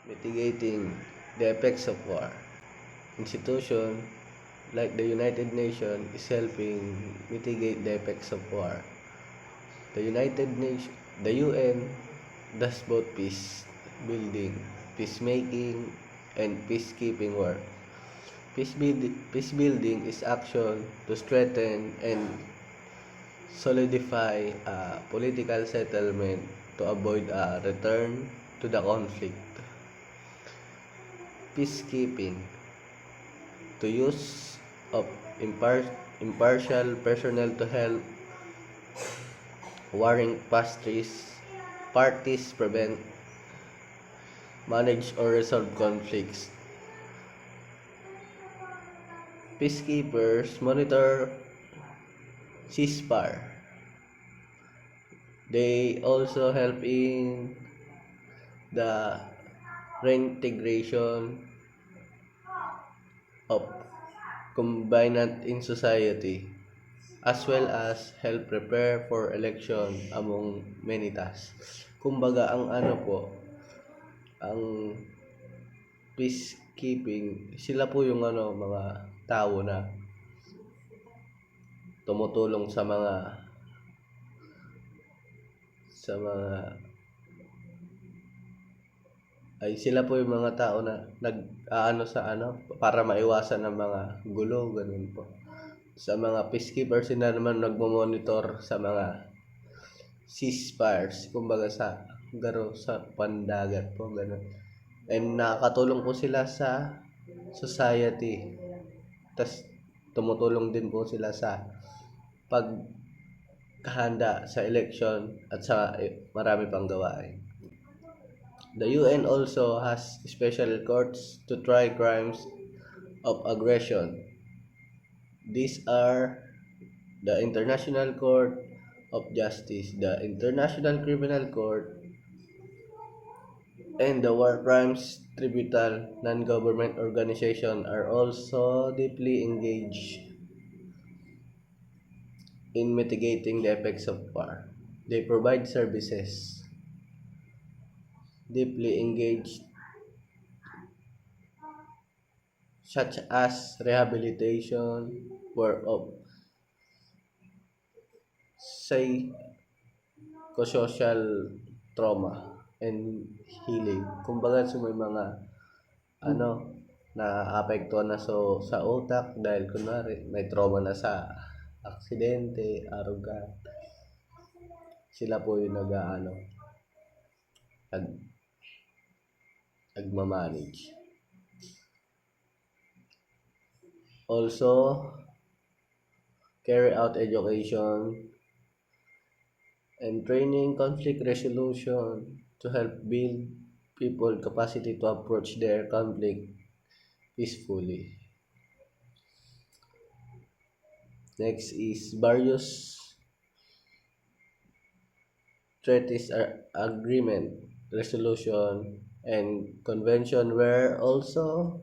mitigating the effects of war. Institution like the United Nations is helping mitigate the effects of war. The United Nations, the UN does both peace building, peacemaking, and peacekeeping work. Peace building is action to strengthen and solidify a political settlement to avoid a return to the conflict. Peacekeeping, to use of impartial personnel to help warring parties prevent, manage, or resolve conflicts. Peacekeepers monitor ceasefire. They also help in the reintegration of combatant in society, as well as help prepare for election among many tasks. Kumbaga, ang peacekeeping, sila po yung mga tao na tumutulong sa mga ay sila po yung mga tao na para maiwasan ng mga gulo, ganun po. Sa mga peacekeepers, sila naman nagmo-monitor sa mga ceasefires, kumbaga sa pandagat po, ganun. And nakakatulong po sila sa society. Tas tumutulong din po sila sa pagkahanda sa election at sa marami pang gawain. The UN also has special courts to try crimes of aggression. These are the International Court of Justice, the International Criminal Court, and the War Crimes Tribunal. Non-government organizations are also deeply engaged in mitigating the effects of war. They provide services. Deeply engaged such as rehabilitation, work of psychosocial trauma, and healing. Kumbaga, may mga na-apektuhan na sa utak dahil kunwari may trauma na sa aksidente, arrogant. Sila po yung nagmamanage. Also, carry out education and training conflict resolution to help build people capacity to approach their conflict peacefully. Next is various treaties, agreement, resolution, and convention were also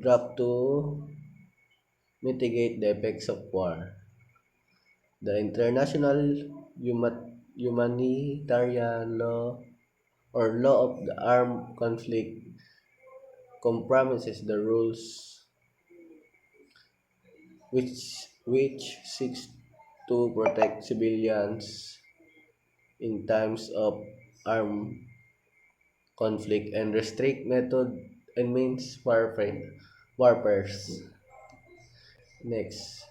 dropped to mitigate the effects of war. The international humanitarian law or law of the armed conflict compromises the rules which seeks to protect civilians in times of armed conflict and restrict method and means warfare. Next,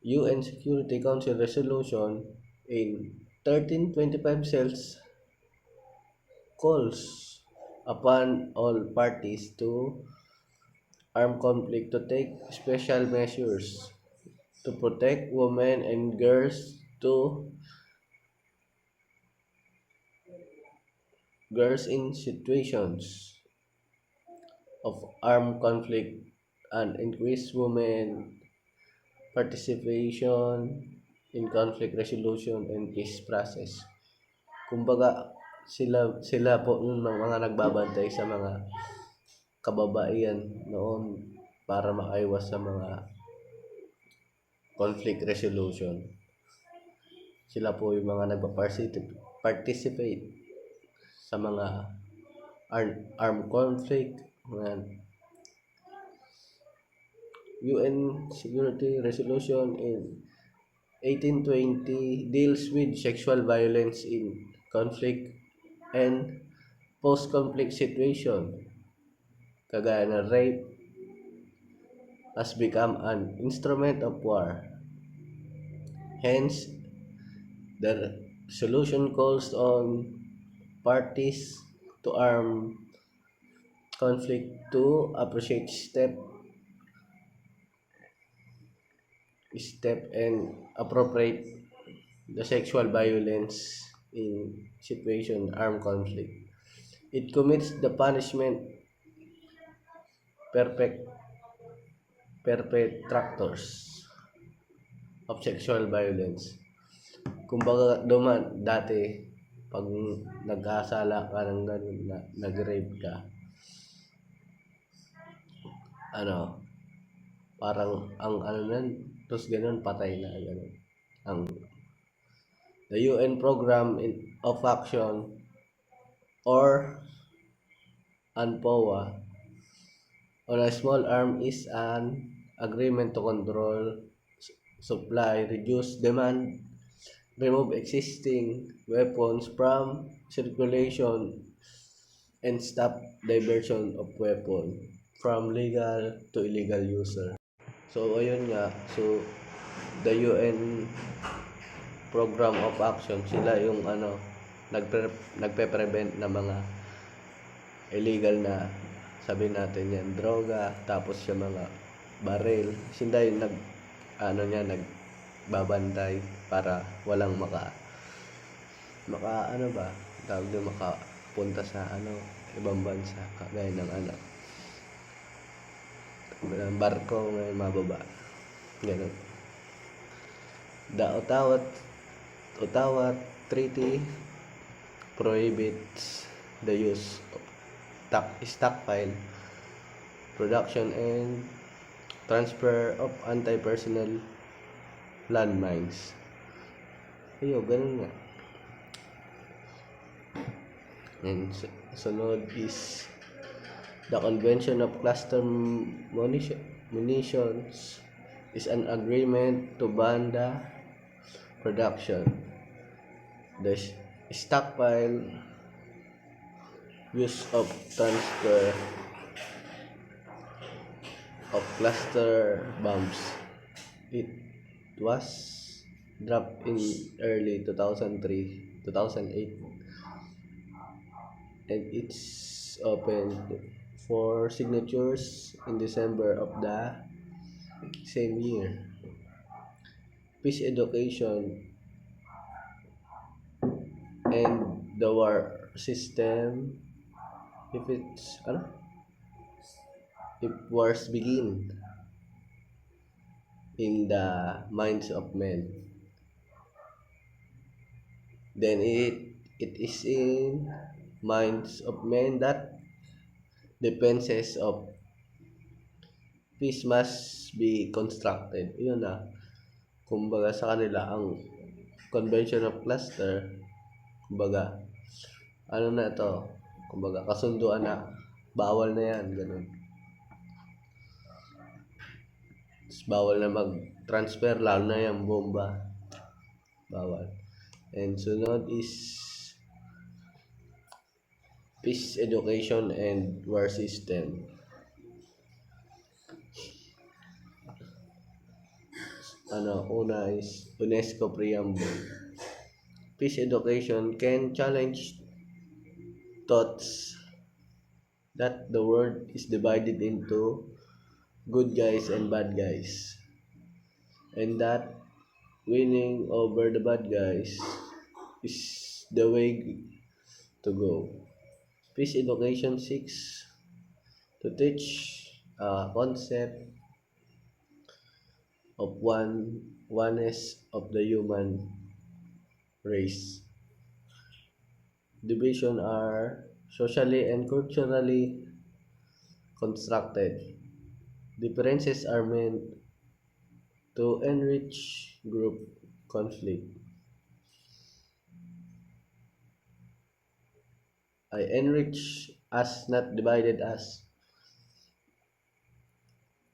UN Security Council Resolution in 1325 calls upon all parties to armed conflict to take special measures to protect women and girls in situations of armed conflict and increase women participation in conflict resolution and peace process. Kumbaga, sila po yung mga nagbabantay sa mga kababaihan noon para makaiwas sa mga conflict resolution. Sila po yung mga nagpa-participate sa mga armed conflict. Ayan. UN Security Resolution in 1820 deals with sexual violence in conflict and post-conflict situation, kagaya ng rape has become an instrument of war. Hence, the solution calls on parties to arm conflict to appreciate step and appropriate the sexual violence in situation armed conflict. It commits the punishment perfect perpetrators of sexual violence. Kumbaga dati pag nagkasala ka ng ganun na nag-rape ka, ano, parang ang ano nan, tapos ganun patay na ganun. Ang the UN program of action or UNPOA on a small arm is an agreement to control supply, reduce demand, remove existing weapons from circulation, and stop diversion of weapon from legal to illegal user. So ayun nga, so the UN program of action, sila yung nagpe-prevent ng mga illegal na, sabi natin yan, droga, tapos yung mga baril, sila yung nagbabantay para walang maka tawag na makapunta sa ibang bansa, kagaya ng barko ngayon mababa, ganun. The Ottawa Treaty prohibits the use of stockpile, production, and transfer of anti-personnel landmines. Ayun, ganun nga. And sunod is the Convention of Cluster Munitions is an agreement to ban the production, the stockpile, use of transfer of cluster bombs. It was dropped in early 2008 and it's open for signatures in December of the same year. Peace education and the war system, if wars begin in the minds of men, then it is in minds of men that defenses of peace must be constructed. Yun na, kumbaga sa kanila ang Convention of Cluster, kumbaga kumbaga kasunduan na bawal na yan, ganun. Bawal na mag-transfer, lalo na yung bomba, bawal. And sunod is peace education and war system. Una is UNESCO preamble. Peace education can challenge thoughts that the world is divided into good guys and bad guys, and that winning over the bad guys is the way to go. Peace education seeks to teach a concept of oneness of the human race. Division are socially and culturally constructed. Differences are meant to enrich group conflict. ay enrich us, not divided us.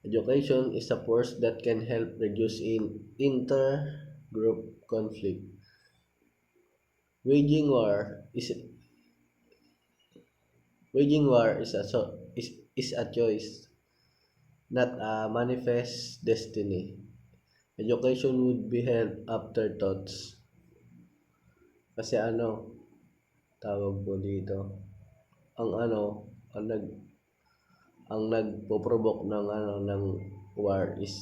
Education is a force that can help reduce inter-group conflict. Waging war is waging war is a choice, not a manifest destiny. Education would be held afterthoughts. Kasi tawag po dito, ang ano, ang nag ang nagpo-provoke ng war is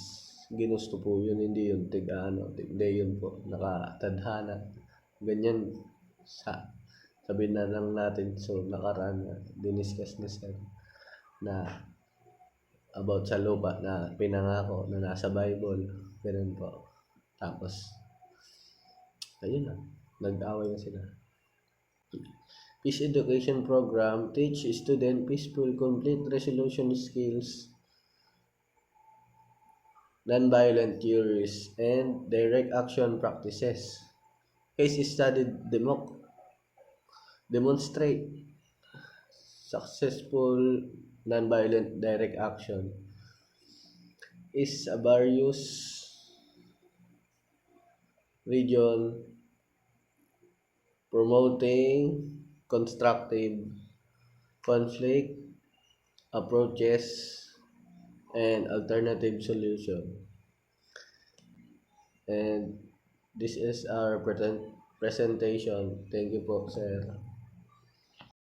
ginusto po yun, hindi yun tig yun po, nakatadhana. Ganyan sa sabihin na lang natin, so nakaraan na diniscuss na sir na about sa lupa na pinangako na nasa Bible, ganun po. Tapos, ayun na, nag-away na sila. Peace education program teach student peaceful conflict resolution skills, non-violent theories, and direct action practices. Case study demonstrate successful non-violent direct action is a various region promoting constructive conflict approaches and alternative solution. And this is our presentation. Thank you po, sir.